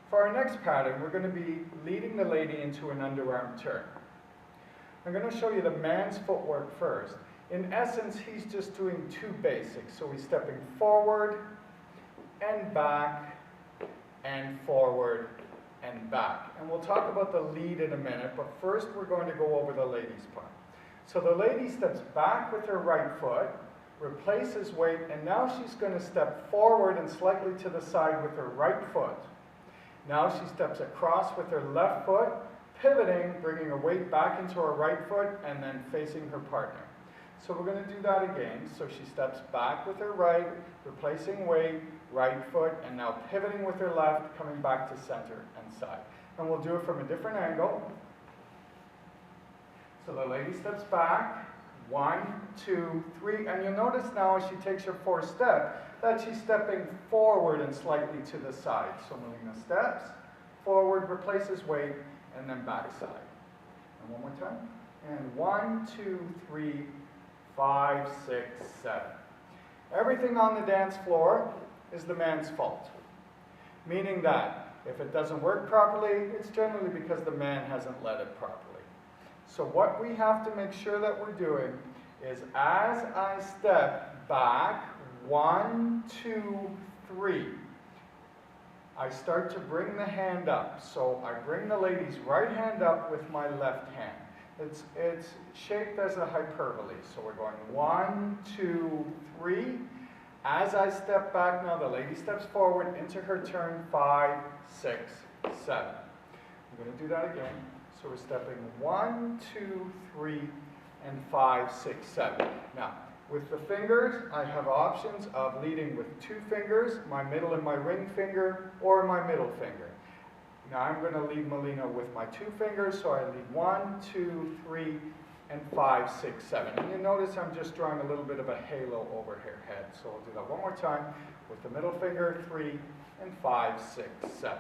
For our next pattern, we're going to be leading the lady into an underarm turn. I'm going to show you the man's footwork first. In essence, he's just doing two basics. So he's stepping forward and back and forward and back. And we'll talk about the lead in a minute, but first we're going to go over the lady's part. So the lady steps back with her right foot, replaces weight, and now she's going to step forward and slightly to the side with her right foot. Now she steps across with her left foot, pivoting, bringing her weight back into her right foot, and then facing her partner. So we're going to do that again. So she steps back with her right, replacing weight, right foot, and now pivoting with her left, coming back to center and side. And we'll do it from a different angle. So the lady steps back, 1, 2, 3, and you'll notice now as she takes her fourth step that she's stepping forward and slightly to the side. So Melina steps, forward, replaces weight, and then back side. And one more time. And 1, 2, 3, 5, 6, 7. Everything on the dance floor is the man's fault. Meaning that if it doesn't work properly, it's generally because the man hasn't led it properly. So what we have to make sure that we're doing is as I step back, 1, 2, 3, I start to bring the hand up. So I bring the lady's right hand up with my left hand. It's shaped as a hyperbole. So we're going 1, 2, 3. As I step back now, the lady steps forward into her turn, 5, 6, 7. I'm going to do that again. So we're stepping 1, 2, 3, and 5, 6, 7. Now, with the fingers, I have options of leading with 2 fingers, my middle and my ring finger, or my middle finger. Now I'm going to lead Melina with my 2 fingers, so I lead 1, 2, 3, and 5, 6, 7. And you notice I'm just drawing a little bit of a halo over her head. So I'll do that one more time with the middle finger, 3, and 5, 6, 7.